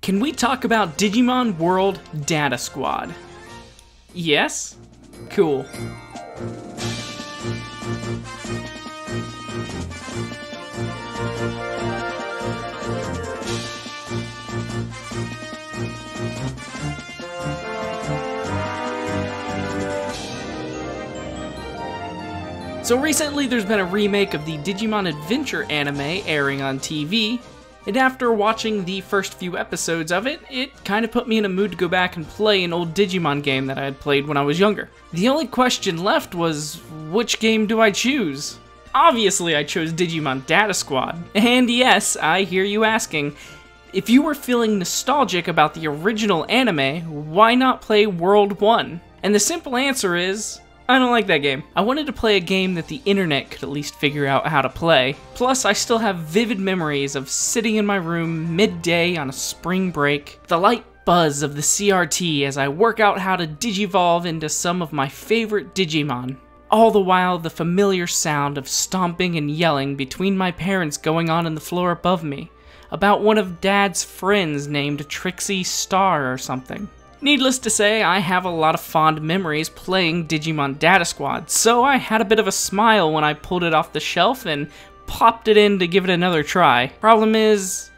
Can we talk about Digimon World Data Squad? Yes? Cool. So recently there's been a remake of the Digimon Adventure anime airing on TV, and after watching the first few episodes of it, it kind of put me in a mood to go back and play an old Digimon game that I had played when I was younger. The only question left was, which game do I choose? Obviously I chose Digimon Data Squad, and yes, I hear you asking, if you were feeling nostalgic about the original anime, why not play World 1? And the simple answer is, I don't like that game. I wanted to play a game that the internet could at least figure out how to play. Plus, I still have vivid memories of sitting in my room midday on a spring break, the light buzz of the CRT as I work out how to digivolve into some of my favorite Digimon. All the while, the familiar sound of stomping and yelling between my parents going on in the floor above me, about one of Dad's friends named Trixie Star or something. Needless to say, I have a lot of fond memories playing Digimon Data Squad, so I had a bit of a smile when I pulled it off the shelf and popped it in to give it another try. Problem is,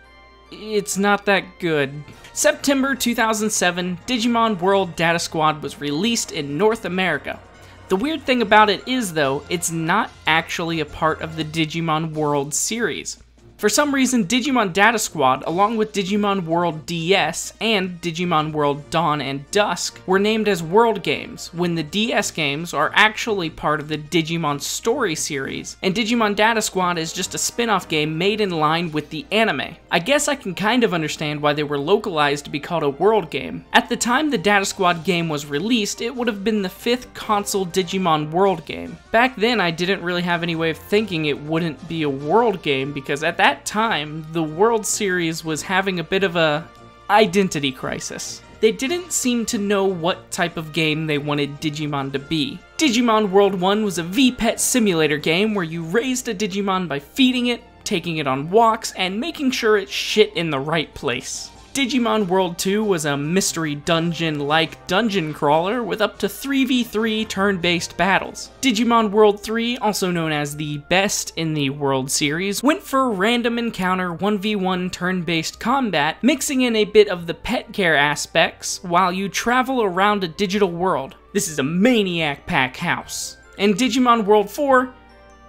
it's not that good. September 2007, Digimon World Data Squad was released in North America. The weird thing about it is, though, it's not actually a part of the Digimon World series. For some reason, Digimon Data Squad, along with Digimon World DS and Digimon World Dawn and Dusk, were named as World games, when the DS games are actually part of the Digimon Story series, and Digimon Data Squad is just a spin-off game made in line with the anime. I guess I can kind of understand why they were localized to be called a World game. At the time the Data Squad game was released, it would have been the 5th console Digimon World game. Back then, I didn't really have any way of thinking it wouldn't be a World game, because at that time, the World series was having a bit of a identity crisis. They didn't seem to know what type of game they wanted Digimon to be. Digimon World 1 was a V-Pet simulator game where you raised a Digimon by feeding it, taking it on walks, and making sure it shit in the right place. Digimon World 2 was a mystery dungeon-like dungeon crawler with up to 3v3 turn-based battles. Digimon World 3, also known as the best in the World series, went for random encounter 1v1 turn-based combat, mixing in a bit of the pet care aspects while you travel around a digital world. This is a maniac pack house. And Digimon World 4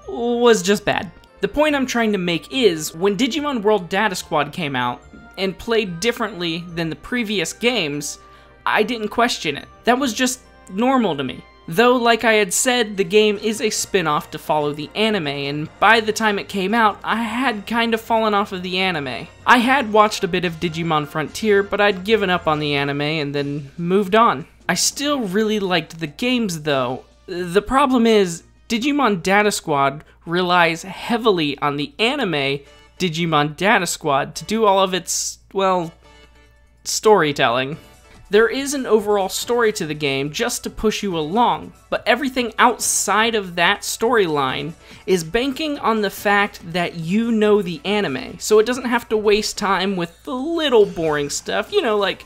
was just bad. The point I'm trying to make is, when Digimon World Data Squad came out, and played differently than the previous games, I didn't question it. That was just normal to me. Though, like I had said, the game is a spin-off to follow the anime, and by the time it came out, I had kind of fallen off of the anime. I had watched a bit of Digimon Frontier, but I'd given up on the anime and then moved on. I still really liked the games though. The problem is, Digimon Data Squad relies heavily on the anime Digimon Data Squad to do all of its, well, storytelling. There is an overall story to the game just to push you along, but everything outside of that storyline is banking on the fact that you know the anime, so it doesn't have to waste time with the little boring stuff, you know, like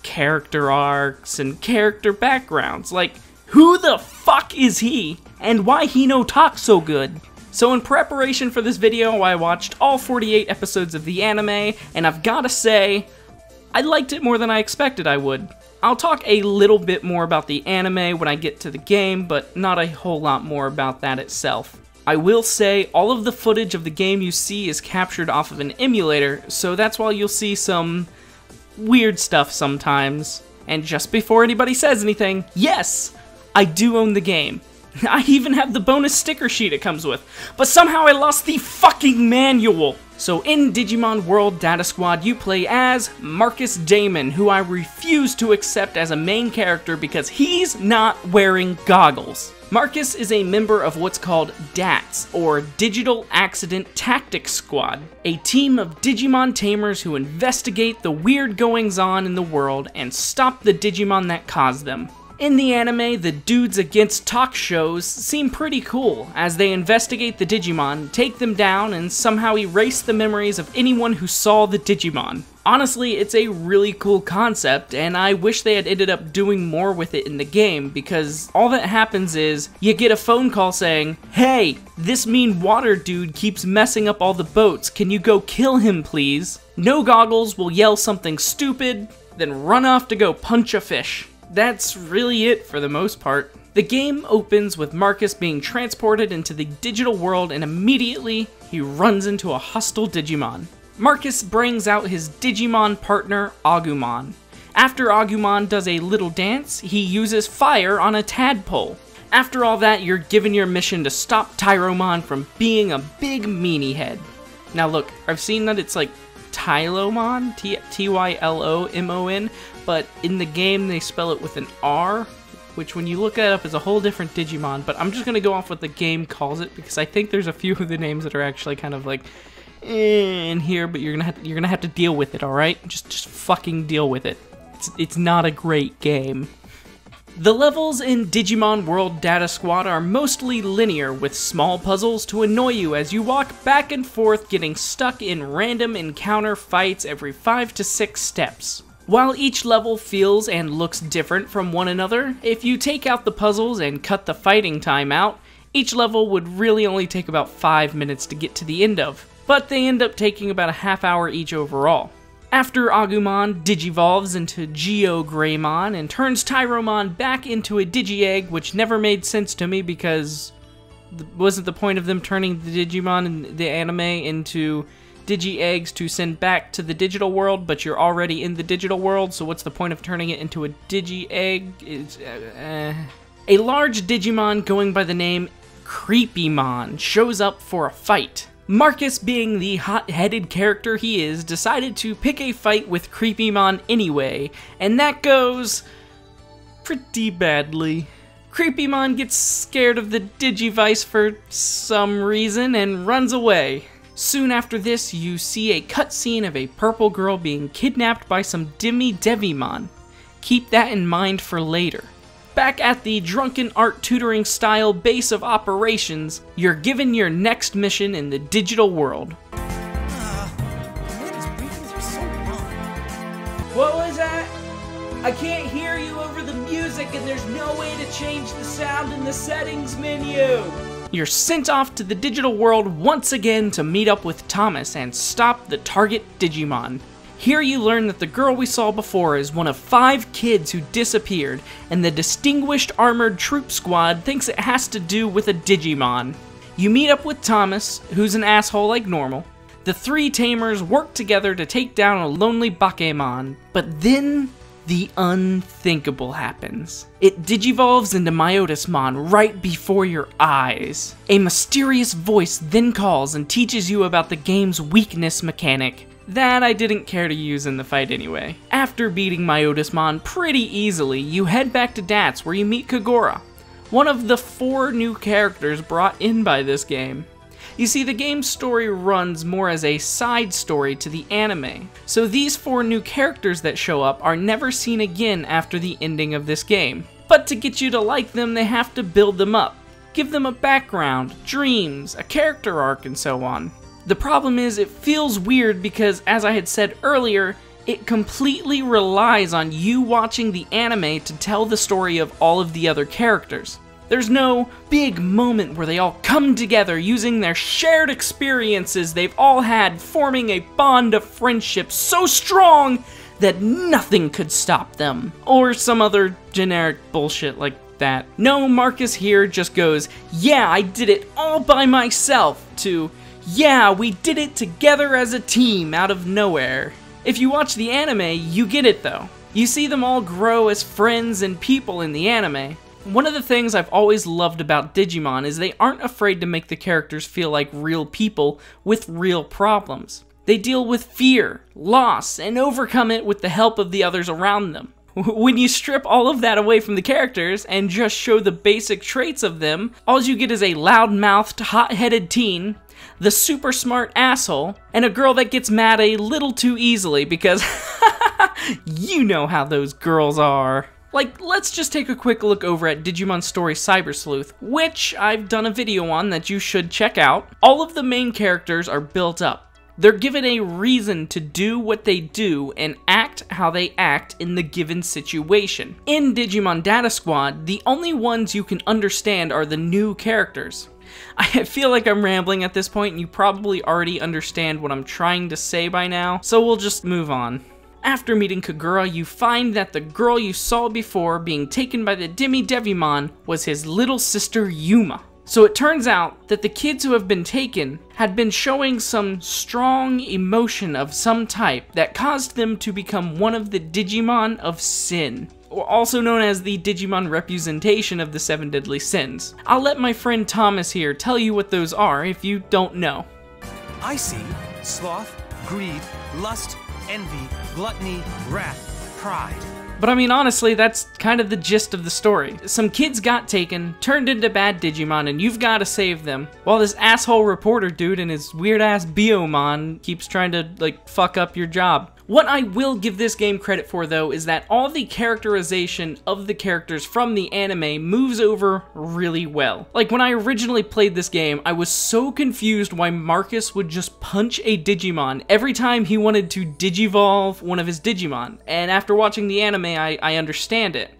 character arcs and character backgrounds, like who the fuck is he, and why he no talk so good? So in preparation for this video, I watched all 48 episodes of the anime, and I've gotta say, I liked it more than I expected I would. I'll talk a little bit more about the anime when I get to the game, but not a whole lot more about that itself. I will say, all of the footage of the game you see is captured off of an emulator, so that's why you'll see some weird stuff sometimes. And just before anybody says anything, yes, I do own the game. I even have the bonus sticker sheet it comes with, but somehow I lost the fucking manual! So in Digimon World Data Squad, you play as Marcus Damon, who I refuse to accept as a main character because he's not wearing goggles. Marcus is a member of what's called DATS, or Digital Accident Tactics Squad, a team of Digimon tamers who investigate the weird goings-on in the world and stop the Digimon that cause them. In the anime, the dudes against talk shows seem pretty cool, as they investigate the Digimon, take them down, and somehow erase the memories of anyone who saw the Digimon. Honestly, it's a really cool concept, and I wish they had ended up doing more with it in the game, because all that happens is, you get a phone call saying, "Hey, this mean water dude keeps messing up all the boats, can you go kill him please?" No Goggles will yell something stupid, then run off to go punch a fish. That's really it for the most part. The game opens with Marcus being transported into the digital world, and immediately, he runs into a hostile Digimon. Marcus brings out his Digimon partner, Agumon. After Agumon does a little dance, he uses fire on a tadpole. After all that, you're given your mission to stop Tyromon from being a big meanie head. Now look, I've seen that it's like Tylomon, T-Y-L-O-M-O-N, but in the game they spell it with an R, which when you look that up is a whole different Digimon, but I'm just going to go off what the game calls it, because I think there's a few of the names that are actually kind of like in here, but you're gonna have to deal with it, alright? Just fucking deal with it. It's not a great game. The levels in Digimon World Data Squad are mostly linear, with small puzzles to annoy you as you walk back and forth, getting stuck in random encounter fights every 5 to 6 steps. While each level feels and looks different from one another, if you take out the puzzles and cut the fighting time out, each level would really only take about 5 minutes to get to the end of, but they end up taking about a half hour each overall. After Agumon digivolves into Geogreymon and turns Tyromon back into a Digi-Egg, which never made sense to me because wasn't the point of them turning the Digimon in the anime into Digi-Eggs to send back to the digital world, but you're already in the digital world, so what's the point of turning it into a Digi-Egg? A large Digimon going by the name Creepymon shows up for a fight. Marcus, being the hot-headed character he is, decided to pick a fight with Creepymon anyway, and that goes pretty badly. Creepymon gets scared of the Digivice for some reason and runs away. Soon after this, you see a cutscene of a purple girl being kidnapped by some Devimon. Keep that in mind for later. Back at the drunken art tutoring style base of operations, you're given your next mission in the digital world. What was that? I can't hear you over the music and there's no way to change the sound in the settings menu. You're sent off to the digital world once again to meet up with Thomas and stop the target Digimon. Here you learn that the girl we saw before is one of 5 kids who disappeared, and the Distinguished Armored Troop Squad thinks it has to do with a Digimon. You meet up with Thomas, who's an asshole like normal. The 3 tamers work together to take down a lonely Bakemon, but then the unthinkable happens. It digivolves into Myotismon right before your eyes. A mysterious voice then calls and teaches you about the game's weakness mechanic. That I didn't care to use in the fight anyway. After beating Myotismon pretty easily, you head back to DATS where you meet Kagura, one of the 4 new characters brought in by this game. You see, the game's story runs more as a side story to the anime, so these 4 new characters that show up are never seen again after the ending of this game. But to get you to like them, they have to build them up, give them a background, dreams, a character arc, and so on. The problem is, it feels weird because, as I had said earlier, it completely relies on you watching the anime to tell the story of all of the other characters. There's no big moment where they all come together using their shared experiences they've all had, forming a bond of friendship so strong that nothing could stop them. Or some other generic bullshit like that. No, Marcus here just goes, "Yeah, I did it all by myself," to "Yeah, we did it together as a team," out of nowhere. If you watch the anime, you get it though. You see them all grow as friends and people in the anime. One of the things I've always loved about Digimon is they aren't afraid to make the characters feel like real people with real problems. They deal with fear, loss, and overcome it with the help of the others around them. When you strip all of that away from the characters and just show the basic traits of them, all you get is a loud-mouthed, hot-headed teen, the super smart asshole, and a girl that gets mad a little too easily because you know how those girls are. Like, let's just take a quick look over at Digimon Story Cyber Sleuth, which I've done a video on that you should check out. All of the main characters are built up. They're given a reason to do what they do and act how they act in the given situation. In Digimon Data Squad, the only ones you can understand are the new characters. I feel like I'm rambling at this point and you probably already understand what I'm trying to say by now, so we'll just move on. After meeting Kagura, you find that the girl you saw before being taken by the Devimon was his little sister Yuma. So it turns out that the kids who have been taken had been showing some strong emotion of some type that caused them to become one of the Digimon of Sin, also known as the Digimon representation of the 7 deadly sins. I'll let my friend Thomas here tell you what those are if you don't know. I see sloth, greed, lust, envy, gluttony, wrath, pride. But I mean, honestly, that's kind of the gist of the story. Some kids got taken, turned into bad Digimon, and you've got to save them, while this asshole reporter dude and his weird-ass Biomon keeps trying to, like, fuck up your job. What I will give this game credit for, though, is that all the characterization of the characters from the anime moves over really well. Like, when I originally played this game, I was so confused why Marcus would just punch a Digimon every time he wanted to digivolve one of his Digimon, and after watching the anime, I understand it.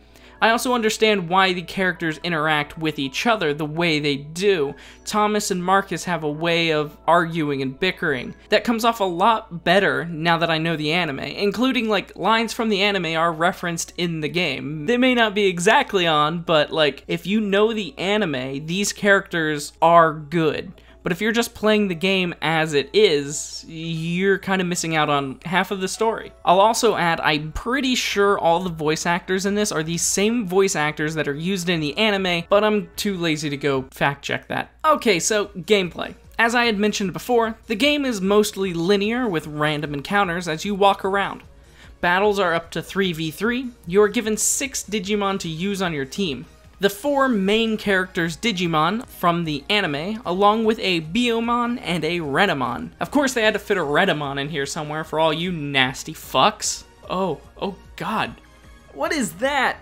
I also understand why the characters interact with each other the way they do. Thomas and Marcus have a way of arguing and bickering that comes off a lot better now that I know the anime, including like lines from the anime are referenced in the game. They may not be exactly on, but like if you know the anime, these characters are good. But if you're just playing the game as it is, you're kind of missing out on half of the story. I'll also add, I'm pretty sure all the voice actors in this are the same voice actors that are used in the anime, but I'm too lazy to go fact check that. Okay, so gameplay. As I had mentioned before, the game is mostly linear with random encounters as you walk around. Battles are up to 3v3, you are given 6 Digimon to use on your team. The 4 main characters Digimon from the anime, along with a Biomon and a Renamon. Of course they had to fit a Renamon in here somewhere for all you nasty fucks. Oh god. What is that?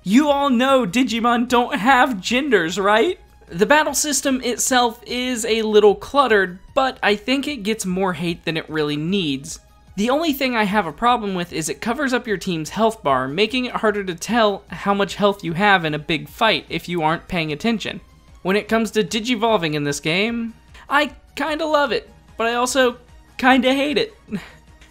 You all know Digimon don't have genders, right? The battle system itself is a little cluttered, but I think it gets more hate than it really needs. The only thing I have a problem with is it covers up your team's health bar, making it harder to tell how much health you have in a big fight if you aren't paying attention. When it comes to digivolving in this game, I kinda love it, but I also kinda hate it.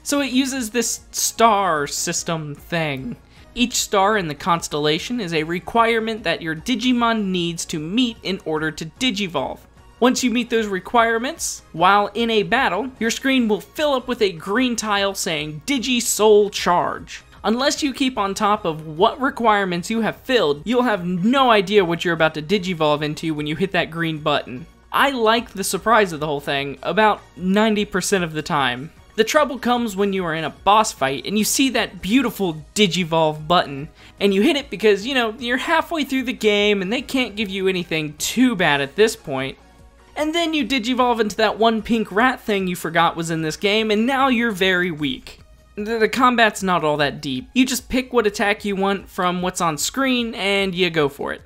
So it uses this star system thing. Each star in the constellation is a requirement that your Digimon needs to meet in order to digivolve. Once you meet those requirements, while in a battle, your screen will fill up with a green tile saying Digi Soul Charge. Unless you keep on top of what requirements you have filled, you'll have no idea what you're about to digivolve into when you hit that green button. I like the surprise of the whole thing about 90% of the time. The trouble comes when you are in a boss fight and you see that beautiful Digivolve button, and you hit it because, you know, you're halfway through the game and they can't give you anything too bad at this point. And then you digivolve into that one pink rat thing you forgot was in this game, and now you're very weak. The combat's not all that deep. You just pick what attack you want from what's on screen, and you go for it.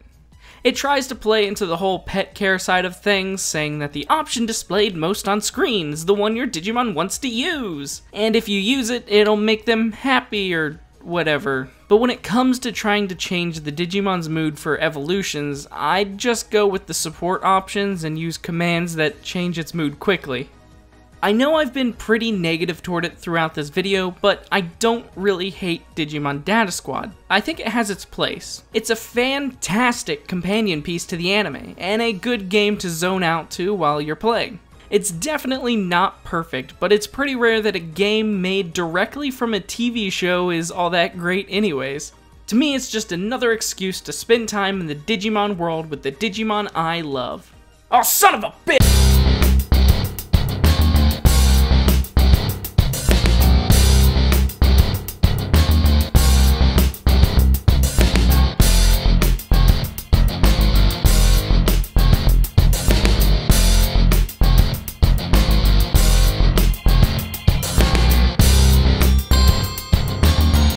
It tries to play into the whole pet care side of things, saying that the option displayed most on screen is the one your Digimon wants to use. And if you use it, it'll make them happy or whatever. But when it comes to trying to change the Digimon's mood for evolutions, I'd just go with the support options and use commands that change its mood quickly. I know I've been pretty negative toward it throughout this video, but I don't really hate Digimon Data Squad. I think it has its place. It's a fantastic companion piece to the anime, and a good game to zone out to while you're playing. It's definitely not perfect, but it's pretty rare that a game made directly from a TV show is all that great anyways. To me, it's just another excuse to spend time in the Digimon world with the Digimon I love. Oh, son of a bitch!